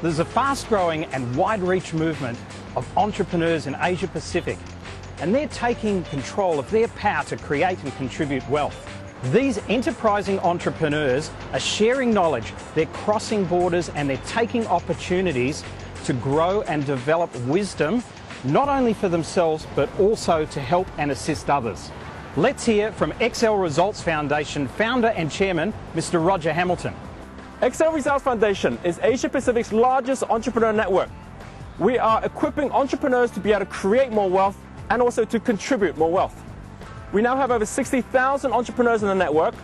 There's a fast-growing and wide-reach movement of entrepreneurs in Asia Pacific, and they're taking control of their power to create and contribute wealth. These enterprising entrepreneurs are sharing knowledge, they're crossing borders, and they're taking opportunities to grow and develop wisdom, not only for themselves, but also to help and assist others. Let's hear from Excel Results Foundation founder and chairman, Mr. Roger Hamilton. Excel Results Foundation is Asia Pacific's largest entrepreneur network. We are equipping entrepreneurs to be able to create more wealth and also to contribute more wealth. We now have over 60,000 entrepreneurs in the network.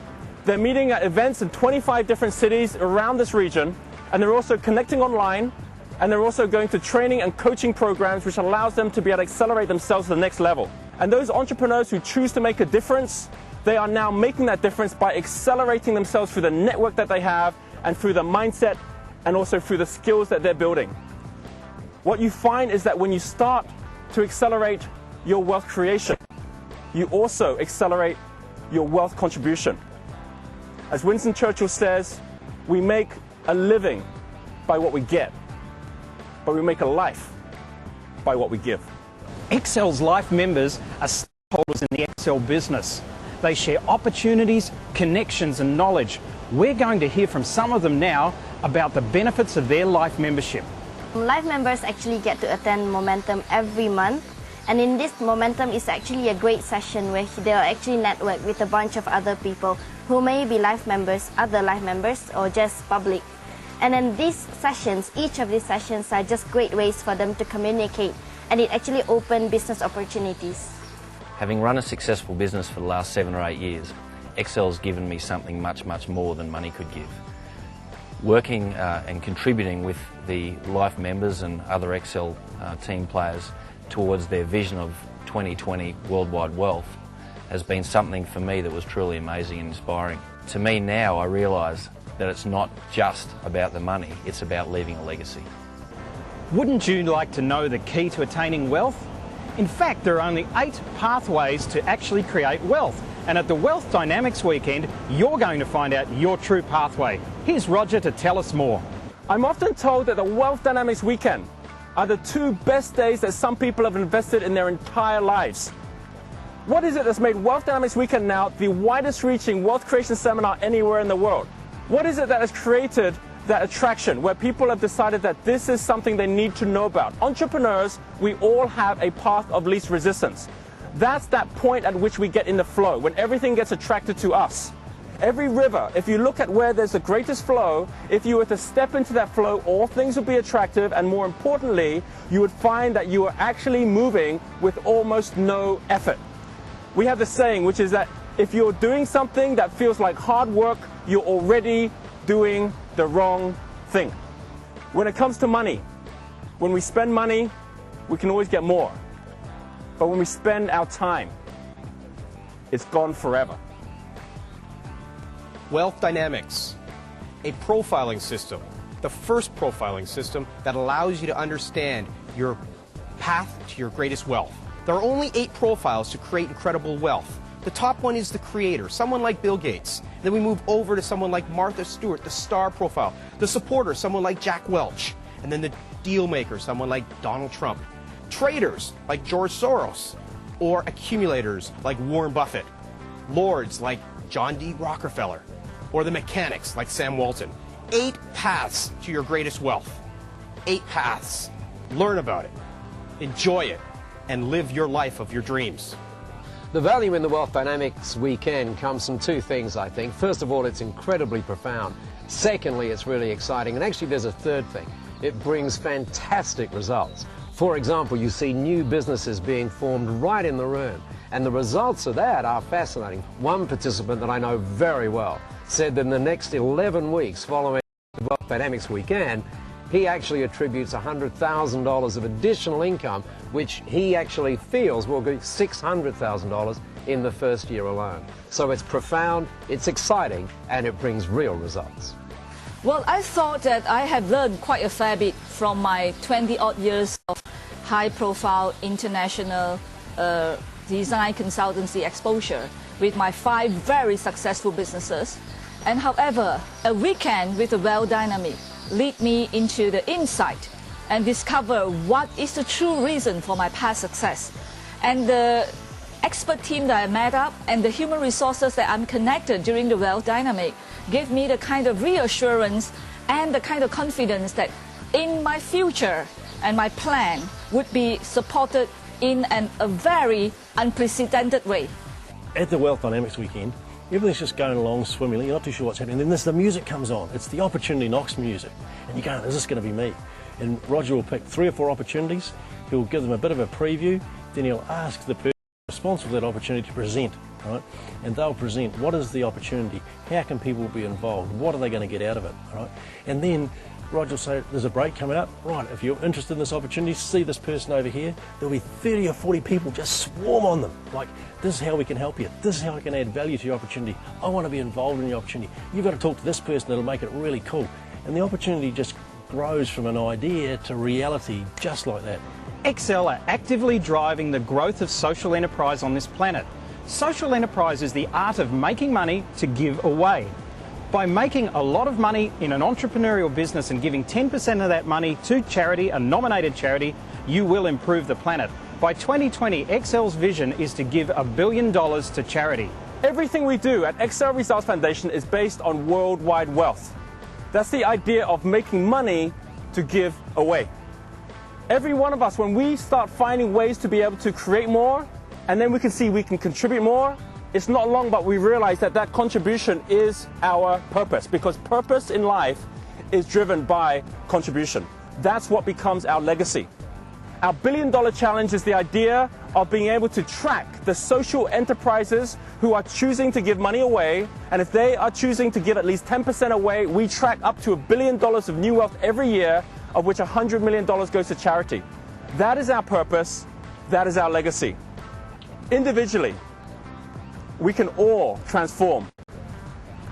They're meeting at events in 25 different cities around this region, and they're also connecting online, and they're also going to training and coaching programs which allows them to be able to accelerate themselves to the next level. And those entrepreneurs who choose to make a difference, they are now making that difference by accelerating themselves through the network that they have and through the mindset and also through the skills that they're building. What you find is that when you start to accelerate your wealth creation, you also accelerate your wealth contribution. As Winston Churchill says, we make a living by what we get, but we make a life by what we give. Excel's Life members are stakeholders in the Excel business. They share opportunities, connections and knowledge. We're going to hear from some of them now about the benefits of their Life membership. Life members actually get to attend Momentum every month, and in this Momentum is actually a great session where they'll actually network with a bunch of other people who may be Life members, other Life members, or just public. And then these sessions, each of these sessions are just great ways for them to communicate, and it actually opens business opportunities. Having run a successful business for the last 7 or 8 years, Excel's given me something much, much more than money could give. Working and contributing with the Life members and other Excel team players towards their vision of 2020 worldwide wealth has been something for me that was truly amazing and inspiring. To me now, I realise that it's not just about the money, it's about leaving a legacy. Wouldn't you like to know the key to attaining wealth? In fact, there are only 8 pathways to actually create wealth. And at the Wealth Dynamics Weekend, you're going to find out your true pathway. Here's Roger to tell us more. I'm often told that the Wealth Dynamics Weekend are the 2 best days that some people have invested in their entire lives. What is it that's made Wealth Dynamics Weekend now the widest reaching wealth creation seminar anywhere in the world? What is it that has created that attraction where people have decided that this is something they need to know about? Entrepreneurs, we all have a path of least resistance. That's that point at which we get in the flow, when everything gets attracted to us. Every river, if you look at where there's the greatest flow, if you were to step into that flow, all things would be attractive, and more importantly, you would find that you are actually moving with almost no effort. We have the saying, which is that if you're doing something that feels like hard work, you're already doing the wrong thing. When it comes to money, when we spend money, we can always get more. But when we spend our time, it's gone forever. Wealth Dynamics, a profiling system, the first profiling system that allows you to understand your path to your greatest wealth. There are only 8 profiles to create incredible wealth. The top one is the creator, someone like Bill Gates. Then we move over to someone like Martha Stewart, the star profile. The supporter, someone like Jack Welch. And then the deal maker, someone like Donald Trump. Traders, like George Soros. Or accumulators, like Warren Buffett. Lords, like John D. Rockefeller. Or the mechanics, like Sam Walton. 8 paths to your greatest wealth. 8 paths. Learn about it. Enjoy it. And live your life of your dreams. The value in the Wealth Dynamics Weekend comes from 2 things, I think. First of all, it's incredibly profound. Secondly, it's really exciting. And actually, there's a third thing. It brings fantastic results. For example, you see new businesses being formed right in the room. And the results of that are fascinating. One participant that I know very well said that in the next 11 weeks following the Wealth Dynamics Weekend, he actually attributes $100,000 of additional income, which he actually feels will be $600,000 in the first year alone. So it's profound, it's exciting, and it brings real results. Well, I thought that I have learned quite a fair bit from my 20-odd years of high-profile international design consultancy exposure with my 5 very successful businesses. And however, a weekend with a Wealth Dynamic lead me into the insight and discover what is the true reason for my past success. And the expert team that I met up and the human resources that I'm connected during the Wealth Dynamic gave me the kind of reassurance and the kind of confidence that in my future and my plan would be supported in a very unprecedented way. At the Wealth Dynamics weekend, everything's just going along swimmingly, you're not too sure what's happening. Then the music comes on, it's the Opportunity Knocks music. And you're going, is this going to be me? And Roger will pick 3 or 4 opportunities, he'll give them a bit of a preview, then he'll ask the person responsible for that opportunity to present, right? And they'll present, what is the opportunity? How can people be involved? What are they going to get out of it, right? And then Roger will say, there's a break coming up, right, if you're interested in this opportunity, see this person over here, there'll be 30 or 40 people just swarm on them, like, this is how we can help you, this is how I can add value to your opportunity, I want to be involved in your opportunity, you've got to talk to this person that'll make it really cool. And the opportunity just grows from an idea to reality, just like that. Excel are actively driving the growth of social enterprise on this planet. Social enterprise is the art of making money to give away. By making a lot of money in an entrepreneurial business and giving 10% of that money to charity, a nominated charity, you will improve the planet. By 2020, Excel's vision is to give $1 billion to charity. Everything we do at Excel Results Foundation is based on worldwide wealth. That's the idea of making money to give away. Every one of us, when we start finding ways to be able to create more, and then we can see we can contribute more, it's not long but we realize that that contribution is our purpose, because purpose in life is driven by contribution. That's what becomes our legacy. Our $1 billion challenge is the idea of being able to track the social enterprises who are choosing to give money away, and if they are choosing to give at least 10% away, we track up to $1 billion of new wealth every year, of which $100 million goes to charity. That is our purpose, that is our legacy. Individually, we can all transform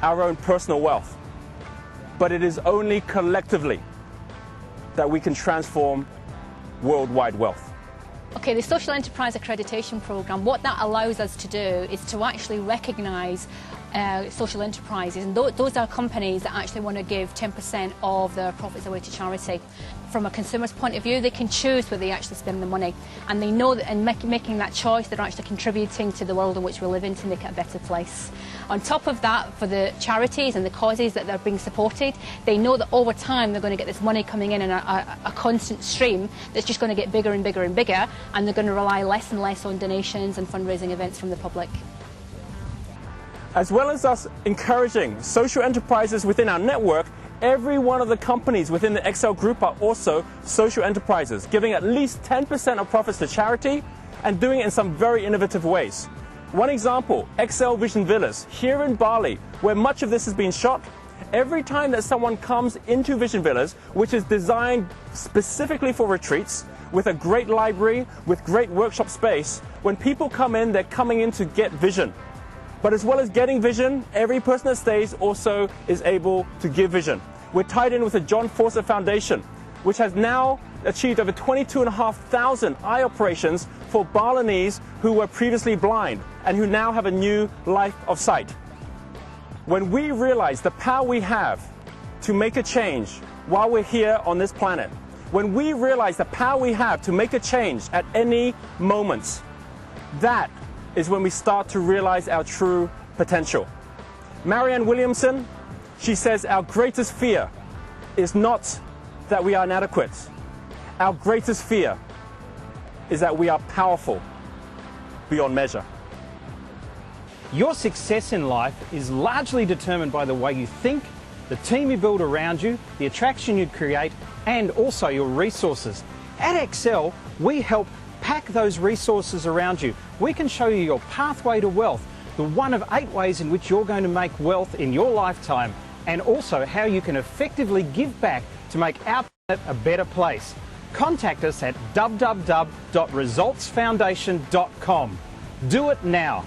our own personal wealth, but it is only collectively that we can transform worldwide wealth. Okay, the Social Enterprise Accreditation Programme, what that allows us to do is to actually recognise social enterprises, and those are companies that actually want to give 10% of their profits away to charity. From a consumer's point of view, they can choose where they actually spend the money, and they know that in making that choice, they're actually contributing to the world in which we live in to make it a better place. On top of that, for the charities and the causes that they're being supported, they know that over time they're going to get this money coming in a constant stream that's just going to get bigger and bigger and bigger, and they're going to rely less and less on donations and fundraising events from the public. As well as us encouraging social enterprises within our network, every one of the companies within the Excel Group are also social enterprises, giving at least 10% of profits to charity and doing it in some very innovative ways. One example, Excel Vision Villas, here in Bali, where much of this has been shot. Every time that someone comes into Vision Villas, which is designed specifically for retreats, with a great library, with great workshop space, when people come in, they're coming in to get vision. But as well as getting vision, every person that stays also is able to give vision. We're tied in with the John Fawcett Foundation, which has now achieved over 22,500 eye operations for Balinese who were previously blind and who now have a new life of sight. When we realize the power we have to make a change while we're here on this planet, when we realize the power we have to make a change at any moment, that is when we start to realize our true potential. Marianne Williamson, she says our greatest fear is not that we are inadequate. Our greatest fear is that we are powerful beyond measure. Your success in life is largely determined by the way you think, the team you build around you, the attraction you create, and also your resources. At Excel, we help pack those resources around you. We can show you your pathway to wealth, the one of 8 ways in which you're going to make wealth in your lifetime, and also how you can effectively give back to make our planet a better place. Contact us at www.resultsfoundation.com. Do it now.